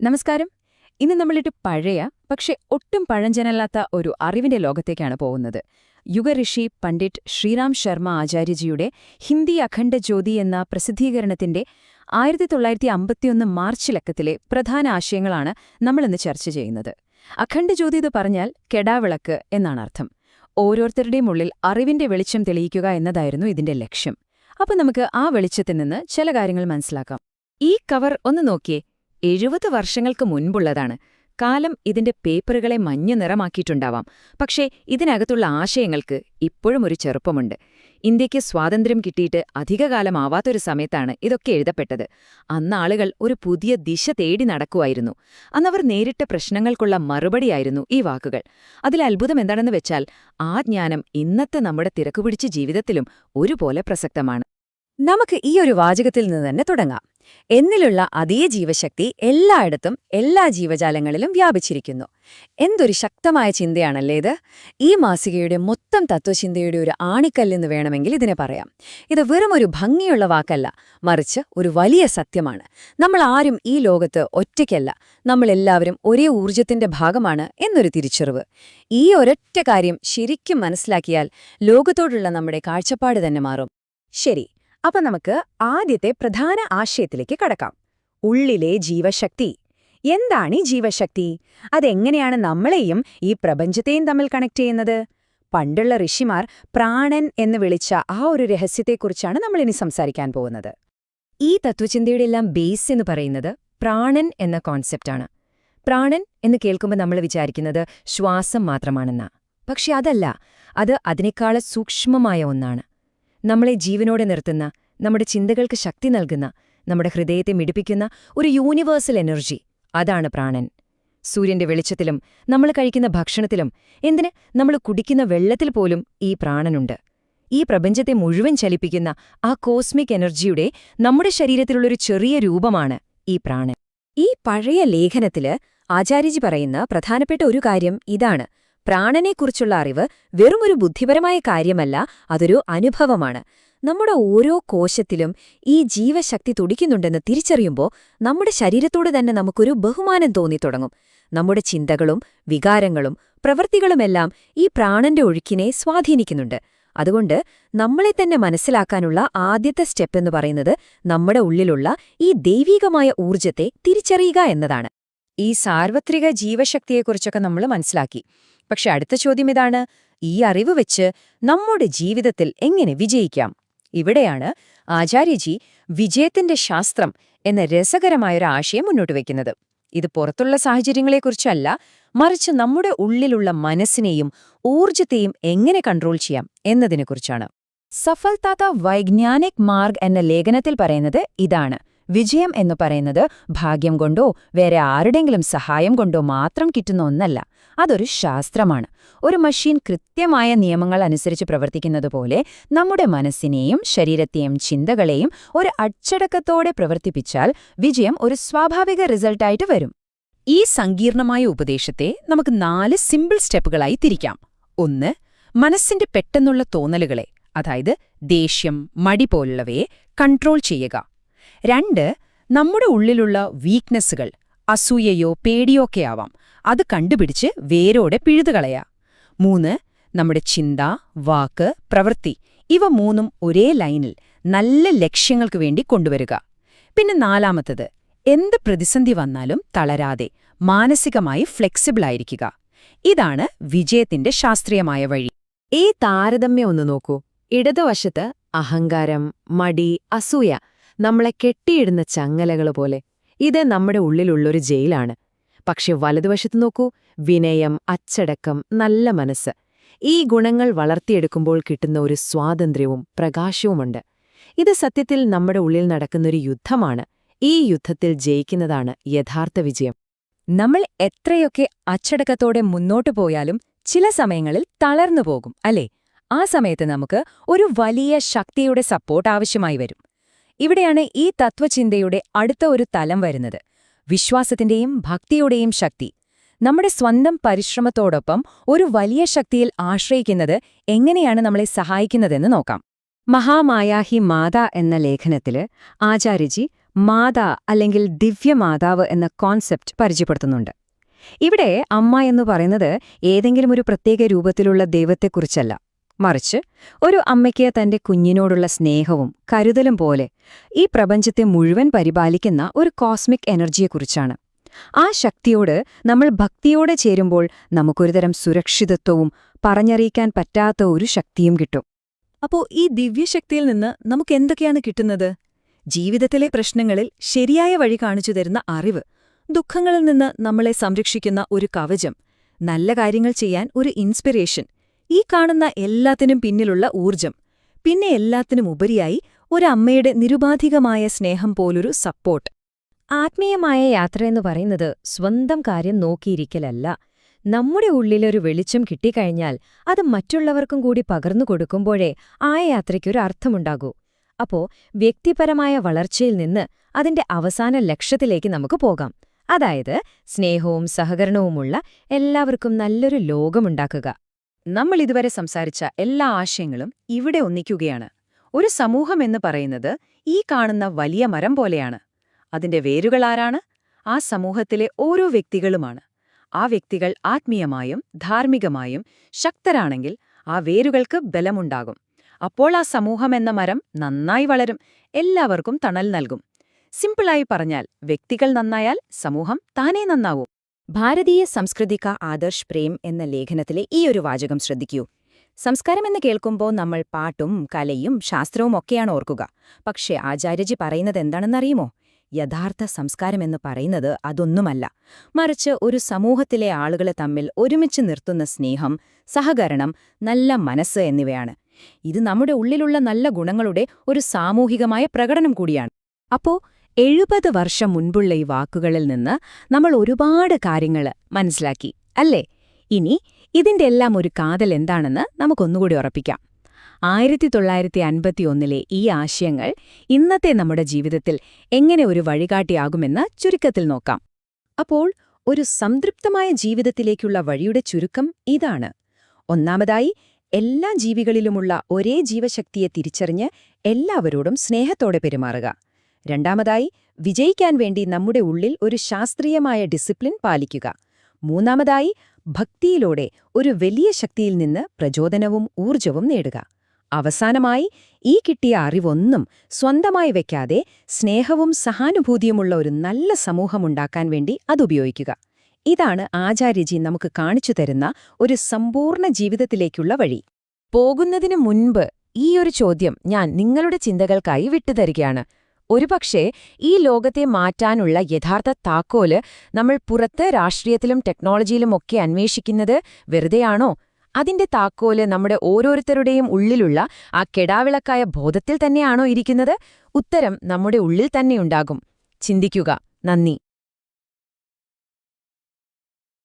നമസ്കാരം. ഇന്ന് നമ്മളിട്ട് പഴയ പക്ഷെ ഒട്ടും പഴഞ്ചനല്ലാത്ത ഒരു അറിവിന്റെ ലോകത്തേക്കാണ് പോകുന്നത്. യുഗഋഷി പണ്ഡിറ്റ് ശ്രീറാം ശർമ്മ ആചാര്യജിയുടെ ഹിന്ദി അഖണ്ഡ ജ്യോതി എന്ന പ്രസിദ്ധീകരണത്തിന്റെ 1951 മാർച്ച് ലക്കത്തിലെ പ്രധാന ആശയങ്ങളാണ് നമ്മളിന്ന് ചർച്ച ചെയ്യുന്നത്. അഖണ്ഡ ജ്യോതി എന്ന് പറഞ്ഞാൽ കെടാവിളക്ക് എന്നാണ് അർത്ഥം. ഓരോരുത്തരുടെയും ഉള്ളിൽ അറിവിന്റെ വെളിച്ചം തെളിയിക്കുക എന്നതായിരുന്നു ഇതിന്റെ ലക്ഷ്യം. അപ്പോൾ നമുക്ക് ആ വെളിച്ചത്തിൽ നിന്ന് ചില കാര്യങ്ങൾ മനസ്സിലാക്കാം. ഈ കവർ ഒന്ന് നോക്കിയേ. 70 വർഷങ്ങൾക്ക് മുൻപുള്ളതാണ്. കാലം ഇതിന്റെ പേപ്പറുകളെ മഞ്ഞ നിറമാക്കിയിട്ടുണ്ടാവാം. പക്ഷേ ഇതിനകത്തുള്ള ആശയങ്ങൾക്ക് ഇപ്പോഴും ഒരു ചെറുപ്പമുണ്ട്. ഇന്ത്യയ്ക്ക് സ്വാതന്ത്ര്യം കിട്ടിയിട്ട് അധികകാലമാവാത്തൊരു സമയത്താണ് ഇതൊക്കെ എഴുതപ്പെട്ടത്. അന്നാളുകൾ ഒരു പുതിയ ദിശ തേടി നടക്കുമായിരുന്നു. അന്നവർ നേരിട്ട പ്രശ്നങ്ങൾക്കുള്ള മറുപടിയായിരുന്നു ഈ വാക്കുകൾ. അതിൽ അത്ഭുതം എന്താണെന്ന് വെച്ചാൽ ആ ജ്ഞാനം ഇന്നത്തെ നമ്മുടെ തിരക്കുപിടിച്ച ജീവിതത്തിലും ഒരുപോലെ പ്രസക്തമാണ്. നമുക്ക് ഈ ഒരു വാചകത്തിൽ നിന്ന് തന്നെ തുടങ്ങാം. എന്നിലുള്ള അതേ ജീവശക്തി എല്ലായിടത്തും എല്ലാ ജീവജാലങ്ങളിലും വ്യാപിച്ചിരിക്കുന്നു. എന്തൊരു ശക്തമായ ചിന്തയാണല്ലേ ഇത്! ഈ മാസികയുടെ മൊത്തം തത്വചിന്തയുടെ ഒരു ആണിക്കല്ലെന്ന് വേണമെങ്കിൽ ഇതിനെ പറയാം. ഇത് വെറുമൊരു ഭംഗിയുള്ള വാക്കല്ല, മറിച്ച് ഒരു വലിയ സത്യമാണ്. നമ്മൾ ആരും ഈ ലോകത്ത് ഒറ്റയ്ക്കല്ല, നമ്മളെല്ലാവരും ഒരേ ഊർജ്ജത്തിന്റെ ഭാഗമാണ് എന്നൊരു തിരിച്ചറിവ്. ഈ ഒരൊറ്റ കാര്യം ശരിക്കും മനസ്സിലാക്കിയാൽ ലോകത്തോടുള്ള നമ്മുടെ കാഴ്ചപ്പാട് തന്നെ മാറും. ശരി, അപ്പൊ നമുക്ക് ആദ്യത്തെ പ്രധാന ആശയത്തിലേക്ക് കടക്കാം. ഉള്ളിലെ ജീവശക്തി. എന്താണ് ഈ ജീവശക്തി? അതെങ്ങനെയാണ് നമ്മളെയും ഈ പ്രപഞ്ചത്തെയും തമ്മിൽ കണക്ട് ചെയ്യുന്നത്? പണ്ടുള്ള ഋഷിമാർ പ്രാണൻ എന്ന് വിളിച്ച ആ ഒരു രഹസ്യത്തെക്കുറിച്ചാണ് നമ്മളിനി സംസാരിക്കാൻ പോകുന്നത്. ഈ തത്വചിന്തയുടെ എല്ലാം ബേസ് എന്ന് പറയുന്നത് പ്രാണൻ എന്ന കോൺസെപ്റ്റാണ്. പ്രാണൻ എന്ന് കേൾക്കുമ്പോൾ നമ്മൾ വിചാരിക്കുന്നത് ശ്വാസം മാത്രമാണെന്നാ. പക്ഷെ അതല്ല, അത് അതിനേക്കാൾ സൂക്ഷ്മമായ ഒന്നാണ്. നമ്മളെ ജീവനോടെ നിർത്തുന്ന, നമ്മുടെ ചിന്തകൾക്ക് ശക്തി നൽകുന്ന, നമ്മുടെ ഹൃദയത്തെ മിടിപ്പിക്കുന്ന ഒരു യൂണിവേഴ്സൽ എനർജി. അതാണ് പ്രാണൻ. സൂര്യന്റെ വെളിച്ചത്തിലും നമ്മൾ കഴിക്കുന്ന ഭക്ഷണത്തിലും, എന്തിന് നമ്മൾ കുടിക്കുന്ന വെള്ളത്തിൽ പോലും ഈ പ്രാണനുണ്ട്. ഈ പ്രപഞ്ചത്തെ മുഴുവൻ ചലിപ്പിക്കുന്ന ആ കോസ്മിക് എനർജിയുടെ നമ്മുടെ ശരീരത്തിലുള്ളൊരു ചെറിയ രൂപമാണ് ഈ പ്രാണൻ. ഈ പഴയ ലേഖനത്തില് ആചാര്യജി പറയുന്ന പ്രധാനപ്പെട്ട ഒരു കാര്യം ഇതാണ്: പ്രാണനെക്കുറിച്ചുള്ള അറിവ് വെറുമൊരു ബുദ്ധിപരമായ കാര്യമല്ല, അതൊരു അനുഭവമാണ്. നമ്മുടെ ഓരോ കോശത്തിലും ഈ ജീവശക്തി തുടിക്കുന്നുണ്ടെന്ന് തിരിച്ചറിയുമ്പോൾ നമ്മുടെ ശരീരത്തോട് തന്നെ നമുക്കൊരു ബഹുമാനം തോന്നിത്തുടങ്ങും. നമ്മുടെ ചിന്തകളും വികാരങ്ങളും പ്രവൃത്തികളുമെല്ലാം ഈ പ്രാണന്റെ ഒഴുക്കിനെ സ്വാധീനിക്കുന്നുണ്ട്. അതുകൊണ്ട് നമ്മളെ തന്നെ മനസ്സിലാക്കാനുള്ള ആദ്യത്തെ സ്റ്റെപ്പ് എന്ന് പറയുന്നത് നമ്മുടെ ഉള്ളിലുള്ള ഈ ദൈവീകമായ ഊർജ്ജത്തെ തിരിച്ചറിയുക എന്നതാണ്. ഈ സാർവത്രിക ജീവശക്തിയെക്കുറിച്ചൊക്കെ നമ്മൾ മനസ്സിലാക്കി. പക്ഷെ അടുത്ത ചോദ്യം ഇതാണ്: ഈ അറിവ് വെച്ച് നമ്മുടെ ജീവിതത്തിൽ എങ്ങനെ വിജയിക്കാം? ഇവിടെയാണ് ആചാര്യജി വിജയത്തിന്റെ ശാസ്ത്രം എന്ന രസകരമായൊരു ആശയം മുന്നോട്ട് വയ്ക്കുന്നത്. ഇത് പുറത്തുള്ള സാഹചര്യങ്ങളെക്കുറിച്ചല്ല, മറിച്ച് നമ്മുടെ ഉള്ളിലുള്ള മനസ്സിനെയും ഊർജ്ജത്തെയും എങ്ങനെ കൺട്രോൾ ചെയ്യാം എന്നതിനെക്കുറിച്ചാണ്. സഫൽതാ വൈജ്ഞാനിക് മാർഗ് എന്ന ലേഖനത്തിൽ പറയുന്നത് ഇതാണ്: വിജയം എന്നു പറയുന്നത് ഭാഗ്യം കൊണ്ടോ വേറെ ആരുടെങ്കിലും സഹായം കൊണ്ടോ മാത്രം കിട്ടുന്ന ഒന്നല്ല, അതൊരു ശാസ്ത്രമാണ്. ഒരു മെഷീൻ കൃത്യമായ നിയമങ്ങൾ അനുസരിച്ച് പ്രവർത്തിക്കുന്നതുപോലെ നമ്മുടെ മനസ്സിനെയും ശരീരത്തെയും ചിന്തകളെയും ഒരു അച്ചടക്കത്തോടെ പ്രവർത്തിപ്പിച്ചാൽ വിജയം ഒരു സ്വാഭാവിക റിസൾട്ടായിട്ട് വരും. ഈ സങ്കീർണമായ ഉപദേശത്തെ നമുക്ക് 4 സിമ്പിൾ സ്റ്റെപ്പുകളായി തിരിക്കാം. 1. മനസ്സിന്റെ പെട്ടെന്നുള്ള തോന്നലുകളെ, അതായത് ദേഷ്യം, മടി പോലുള്ളവയെ കൺട്രോൾ ചെയ്യുക. 2. നമ്മുടെ ഉള്ളിലുള്ള വീക്ക്നെസ്സുകൾ, അസൂയയോ പേടിയോ ഒക്കെ ആവാം, അത് കണ്ടുപിടിച്ച് വേരോടെ പിഴുതുകളയാ. 3. നമ്മുടെ ചിന്ത, വാക്ക്, പ്രവൃത്തി ഇവ 3ഉം ഒരേ ലൈനിൽ നല്ല ലക്ഷ്യങ്ങൾക്ക് വേണ്ടി കൊണ്ടുവരിക. പിന്നെ 4ാമത്തത്, എന്ത് പ്രതിസന്ധി വന്നാലും തളരാതെ മാനസികമായി ഫ്ലെക്സിബിളായിരിക്കുക. ഇതാണ് വിജയത്തിന്റെ ശാസ്ത്രീയമായ വഴി. ഈ താരതമ്യം ഒന്ന് നോക്കൂ. ഇടതുവശത്ത് അഹങ്കാരം, മടി, അസൂയ നമ്മളെ കെട്ടിയിടുന്ന ചങ്ങലകള് പോലെ. ഇത് നമ്മുടെ ഉള്ളിലുള്ളൊരു ജയിലാണ്. പക്ഷെ വലതുവശത്ത് നോക്കൂ, വിനയം, അച്ചടക്കം, നല്ല മനസ്സ്. ഈ ഗുണങ്ങൾ വളർത്തിയെടുക്കുമ്പോൾ കിട്ടുന്ന ഒരു സ്വാതന്ത്ര്യവും പ്രകാശവുമുണ്ട്. ഇത് സത്യത്തിൽ നമ്മുടെ ഉള്ളിൽ നടക്കുന്നൊരു യുദ്ധമാണ്. ഈ യുദ്ധത്തിൽ ജയിക്കുന്നതാണ് യഥാർത്ഥ വിജയം. നമ്മൾ എത്രയൊക്കെ അച്ചടക്കത്തോടെ മുന്നോട്ടു പോയാലും ചില സമയങ്ങളിൽ തളർന്നു പോകും, അല്ലേ? ആ സമയത്ത് നമുക്ക് ഒരു വലിയ ശക്തിയുടെ സപ്പോർട്ട് ആവശ്യമായി വരും. ഇവിടെയാണ് ഈ തത്വചിന്തയുടെ അടുത്ത ഒരു തലം വരുന്നത്: വിശ്വാസത്തിന്റെയും ഭക്തിയുടെയും ശക്തി. നമ്മുടെ സ്വന്തം പരിശ്രമത്തോടൊപ്പം ഒരു വലിയ ശക്തിയിൽ ആശ്രയിക്കുന്നത് എങ്ങനെയാണ് നമ്മളെ സഹായിക്കുന്നതെന്ന് നോക്കാം. മഹാമായാഹി മാതാ എന്ന ലേഖനത്തില് ആചാര്യജി മാതാ അല്ലെങ്കിൽ ദിവ്യമാതാവ് എന്ന കോൺസെപ്റ്റ് പരിചയപ്പെടുത്തുന്നുണ്ട്. ഇവിടെ അമ്മ എന്ന് പറയുന്നത് ഏതെങ്കിലും ഒരു പ്രത്യേക രൂപത്തിലുള്ള ദൈവത്തെക്കുറിച്ചല്ല, മറിച്ച് ഒരു അമ്മയ്ക്ക് തന്റെ കുഞ്ഞിനോടുള്ള സ്നേഹവും കരുതലും പോലെ ഈ പ്രപഞ്ചത്തെ മുഴുവൻ പരിപാലിക്കുന്ന ഒരു കോസ്മിക് എനർജിയെക്കുറിച്ചാണ്. ആ ശക്തിയോട് നമ്മൾ ഭക്തിയോടെ ചേരുമ്പോൾ നമുക്കൊരുതരം സുരക്ഷിതത്വവും പറഞ്ഞറിയിക്കാൻ പറ്റാത്ത ഒരു ശക്തിയും കിട്ടും. അപ്പോ ഈ ദിവ്യശക്തിയിൽ നിന്ന് നമുക്കെന്തൊക്കെയാണ് കിട്ടുന്നത്? ജീവിതത്തിലെ പ്രശ്നങ്ങളിൽ ശരിയായ വഴി കാണിച്ചു തരുന്ന അറിവ്, ദുഃഖങ്ങളിൽ നിന്ന് നമ്മളെ സംരക്ഷിക്കുന്ന ഒരു കവചം, നല്ല കാര്യങ്ങൾ ചെയ്യാൻ ഒരു ഇൻസ്പിറേഷൻ, ഈ കാണുന്ന എല്ലാത്തിനും പിന്നിലുള്ള ഊർജം, പിന്നെ എല്ലാത്തിനും ഉപരിയായി ഒരമ്മയുടെ നിരുപാധികമായ സ്നേഹം പോലൊരു സപ്പോർട്ട്. ആത്മീയമായ യാത്രയെന്ന് പറയുന്നത് സ്വന്തം കാര്യം നോക്കിയിരിക്കലല്ല. നമ്മുടെ ഉള്ളിലൊരു വെളിച്ചം കിട്ടിക്കഴിഞ്ഞാൽ അത് മറ്റുള്ളവർക്കും കൂടി പകർന്നു കൊടുക്കുമ്പോഴേ ആ യാത്രയ്ക്കൊരു അർത്ഥമുണ്ടാകൂ. അപ്പോ വ്യക്തിപരമായ വളർച്ചയിൽ നിന്ന് അതിന്റെ അവസാന ലക്ഷ്യത്തിലേക്ക് നമുക്ക് പോകാം. അതായത് സ്നേഹവും സഹകരണവുമുള്ള എല്ലാവർക്കും നല്ലൊരു ലോകമുണ്ടാക്കുക. നമ്മൾ ഇതുവരെ സംസാരിച്ച എല്ലാ ആശയങ്ങളും ഇവിടെ ഒന്നിക്കുകയാണ്. ഒരു സമൂഹമെന്ന് പറയുന്നത് ഈ കാണുന്ന വലിയ മരം പോലെയാണ്. അതിന്റെ വേരുകളാരാണ്? ആ സമൂഹത്തിലെ ഓരോ വ്യക്തികളുമാണ്. ആ വ്യക്തികൾ ആത്മീയമായും ധാർമ്മികമായും ശക്തരാണെങ്കിൽ ആ വേരുകൾക്ക് ബലമുണ്ടാകും. അപ്പോൾ ആ സമൂഹമെന്ന മരം നന്നായി വളരും, എല്ലാവർക്കും തണൽ നൽകും. സിമ്പിളായി പറഞ്ഞാൽ, വ്യക്തികൾ നന്നായാൽ സമൂഹം താനേ നന്നാവും. ഭാരതീയ സംസ്കൃതിക ആദർശ് പ്രേം എന്ന ലേഖനത്തിലെ ഈ ഒരു വാചകം ശ്രദ്ധിക്കൂ. സംസ്കാരമെന്ന് കേൾക്കുമ്പോൾ നമ്മൾ പാട്ടും കലയും ശാസ്ത്രവും ഒക്കെയാണ് ഓർക്കുക. പക്ഷേ ആചാര്യജി പറയുന്നത് എന്താണെന്നറിയുമോ? യഥാർത്ഥ സംസ്കാരമെന്ന് പറയുന്നത് അതൊന്നുമല്ല, മറിച്ച് ഒരു സമൂഹത്തിലെ ആളുകളെ തമ്മിൽ ഒരുമിച്ച് നിർത്തുന്ന സ്നേഹം, സഹകരണം, നല്ല മനസ്സ് എന്നിവയാണ്. ഇത് നമ്മുടെ ഉള്ളിലുള്ള നല്ല ഗുണങ്ങളുടെ ഒരു സാമൂഹികമായ പ്രകടനം കൂടിയാണ്. അപ്പോ 70 വർഷം മുൻപുള്ള ഈ വാക്കുകളിൽ നിന്ന് നമ്മൾ ഒരുപാട് കാര്യങ്ങൾ മനസ്സിലാക്കി അല്ലേ? ഇനി ഇതിന്റെ എല്ലാം ഒരു കാതൽ എന്താണെന്ന് നമുക്കൊന്നുകൂടി ഉറപ്പിക്കാം. 1951 ഈ ആശയങ്ങൾ ഇന്നത്തെ നമ്മുടെ ജീവിതത്തിൽ എങ്ങനെ ഒരു വഴികാട്ടിയാകുമെന്ന് ചുരുക്കത്തിൽ നോക്കാം. അപ്പോൾ ഒരു സംതൃപ്തമായ ജീവിതത്തിലേക്കുള്ള വഴിയുടെ ചുരുക്കം ഇതാണ്. ഒന്നാമതായി, എല്ലാ ജീവികളിലുമുള്ള ഒരേ ജീവശക്തിയെ തിരിച്ചറിഞ്ഞ് എല്ലാവരോടും സ്നേഹത്തോടെ പെരുമാറുക. രണ്ടാമതായി, വിജയിക്കാൻ വേണ്ടി നമ്മുടെ ഉള്ളിൽ ഒരു ശാസ്ത്രീയമായ ഡിസിപ്ലിൻ പാലിക്കുക. മൂന്നാമതായി, ഭക്തിയിലൂടെ ഒരു വലിയ ശക്തിയിൽ നിന്ന് പ്രചോദനവും ഊർജവും നേടുക. അവസാനമായി, ഈ കിട്ടിയ അറിവൊന്നും സ്വന്തമായി വയ്ക്കാതെ സ്നേഹവും സഹാനുഭൂതിയുമുള്ള ഒരു നല്ല സമൂഹമുണ്ടാക്കാൻ വേണ്ടി അതുപയോഗിക്കുക. ഇതാണ് ആചാര്യജി നമുക്ക് കാണിച്ചു തരുന്ന ഒരു സമ്പൂർണ്ണ ജീവിതത്തിലേക്കുള്ള വഴി. പോകുന്നതിനു മുൻപ് ഈയൊരു ചോദ്യം ഞാൻ നിങ്ങളുടെ ചിന്തകൾക്കായി വിട്ടുതരികയാണ്. ഒരുപക്ഷേ ഈ ലോകത്തെ മാറ്റാനുള്ള യഥാർത്ഥ താക്കോല് നമ്മൾ പുറത്ത് രാഷ്ട്രീയത്തിലും ടെക്നോളജിയിലുമൊക്കെ അന്വേഷിക്കുന്നത് വെറുതെയാണോ? അതിന്റെ താക്കോല് നമ്മുടെ ഓരോരുത്തരുടെയും ഉള്ളിലുള്ള ആ കെടാവിളക്കായ ബോധത്തിൽ തന്നെയാണോ ഇരിക്കുന്നത്? ഉത്തരം നമ്മുടെ ഉള്ളിൽ തന്നെയുണ്ടാകും. ചിന്തിക്കുക. നന്ദി.